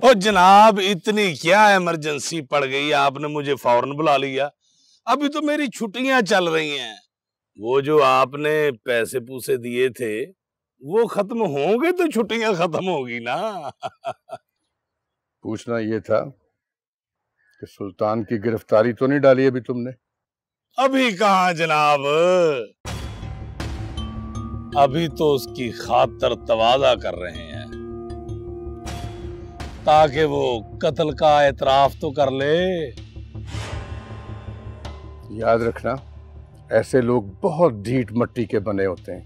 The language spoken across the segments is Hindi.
ओ जनाब, इतनी क्या इमरजेंसी पड़ गई, आपने मुझे फौरन बुला लिया। अभी तो मेरी छुट्टियां चल रही हैं। वो जो आपने पैसे पूसे दिए थे वो खत्म होंगे तो छुट्टियां खत्म होगी ना। पूछना ये था कि सुल्तान की गिरफ्तारी तो नहीं डाली अभी तुमने? अभी कहाँ जनाब, अभी तो उसकी खातर तवाज़ा कर रहे हैं ताकि वो कत्ल का एतराफ तो कर ले। याद रखना, ऐसे लोग बहुत ढीठ मट्टी के बने होते हैं।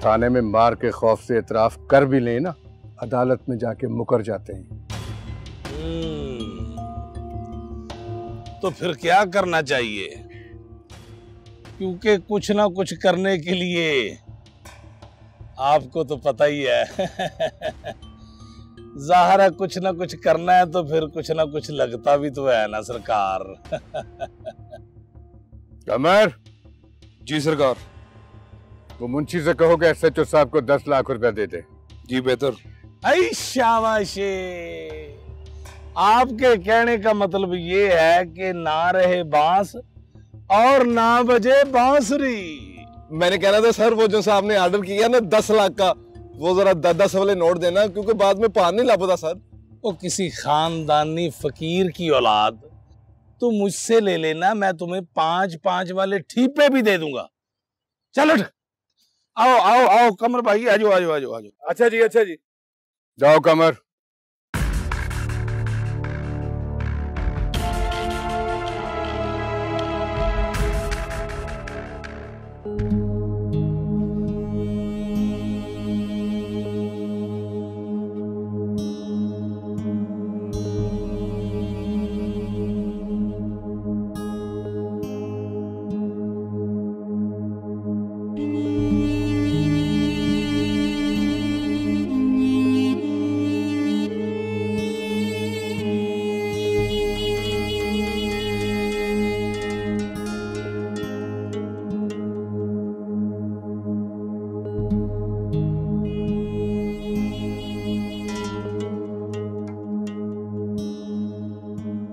थाने में मार के खौफ से एतराफ कर भी लें ना, अदालत में जाके मुकर जाते हैं। तो फिर क्या करना चाहिए? क्योंकि कुछ ना कुछ करने के लिए आपको तो पता ही है ज़ाहिर है कुछ ना कुछ करना है तो फिर कुछ ना कुछ लगता भी तो है ना सरकार। कमर। जी सरकार। वो मुंशी से कहो कि एसएचओ साहब को 10 लाख रुपया दे दे। जी बेहतर। आई शाबाशी, आपके कहने का मतलब ये है कि ना रहे बांस और ना बजे बांसुरी। मैंने कह रहा था सर, वो जो साहब ने ऑर्डर किया ना 10 लाख का, वो जरा 10 वाले नोट देना, क्योंकि बाद में पार नहीं लापता सर। वो किसी खानदानी फकीर की औलाद, तू मुझसे ले लेना, मैं तुम्हें 5-5 वाले ठीपे भी दे दूंगा। चलो आओ आओ आओ कमर भाई, आजो आजो आजो आजो। अच्छा जी, अच्छा जी। जाओ कमर।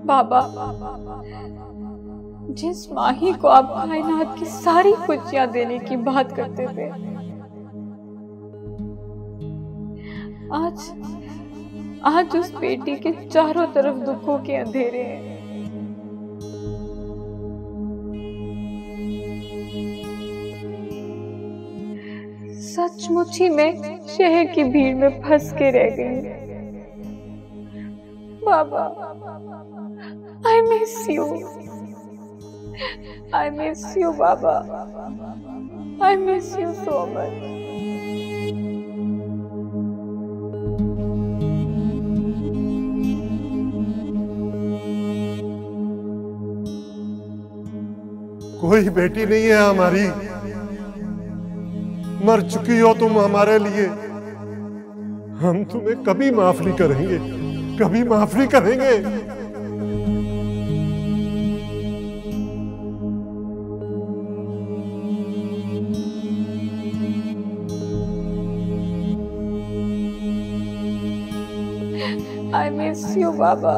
बाबा, जिस माही को आप कायनात की सारी खुशियां देने की बात करते थे, आज उस बेटी के चारों तरफ दुखों के अंधेरे हैं। सचमुच ही मैं शहर की भीड़ में फंस के रह गई। बाबा, I miss you. I miss you, Baba. I miss you so much. कोई बेटी नहीं है हमारी, मर चुकी हो तुम हमारे लिए। हम तुम्हें कभी माफ नहीं करेंगे, कभी माफ नहीं करेंगे। I miss you, Baba.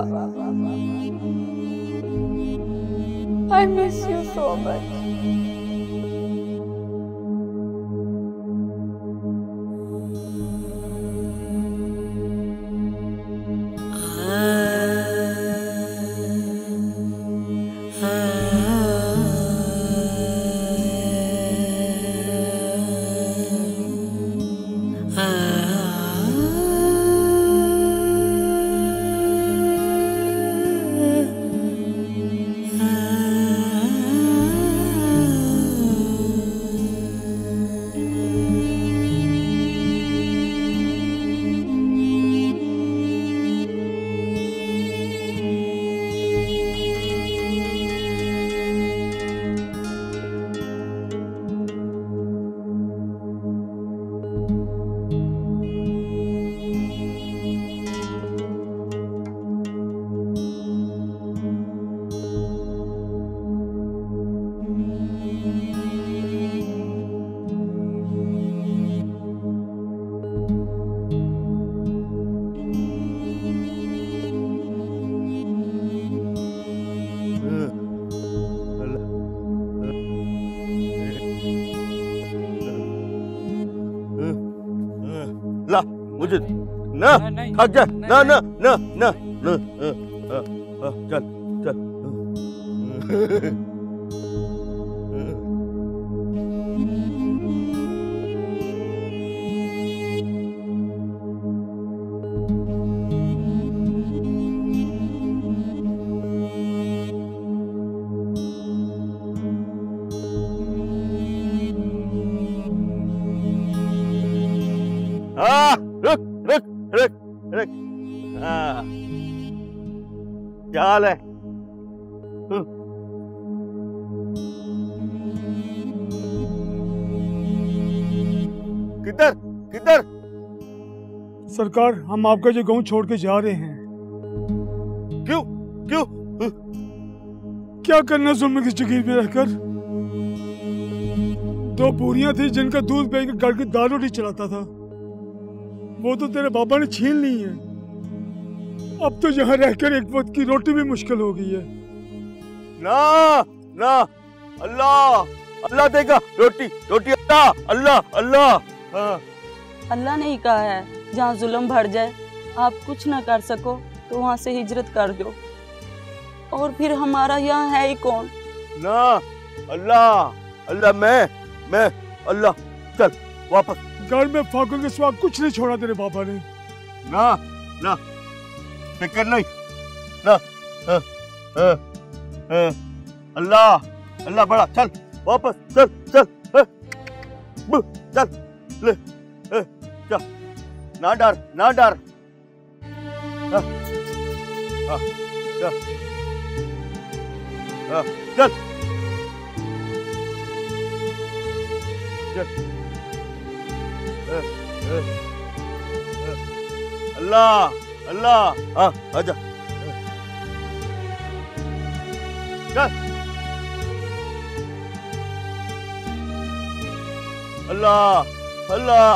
I miss you so much. मुझे ना थक जा ना ना ना ना ना चल चल रुक रुक रुक रुक क्या हाल है? किधर किधर? सरकार, हम आपका जो गांव छोड़ के जा रहे हैं। क्यों क्यों? क्या करना जुल्म की जगीर में रहकर। 2 बूरियां थी जिनका दूध बेचकर घर की दाल रोटी चलाता था, वो तो तेरे बाबा ने छीन ली है। अब तो यहाँ रहकर एक वक्त की रोटी भी मुश्किल हो गई है। ना ना, अल्लाह अल्लाह देगा रोटी रोटी, अल्लाह अल्लाह अल्लाह। हाँ। अल्लाह ने ही कहा है, जहाँ जुल्म बढ़ जाए, आप कुछ ना कर सको तो वहाँ से हिजरत कर दो। और फिर हमारा यहाँ है ही कौन? ना, अल्लाह अल्लाह, मैं अल्लाह। चल वापस। घर में फाकों के सिवा कुछ नहीं छोड़ा तेरे बाबा ने। ना ना, फिक्र नहीं ना। अल्लाह अल्लाह बड़ा। चल वापस, चल चल चल ले, चल, ना डर ना डर। चल चल अल्लाह अल्लाह। आजा चल। अल्लाह अल्लाह।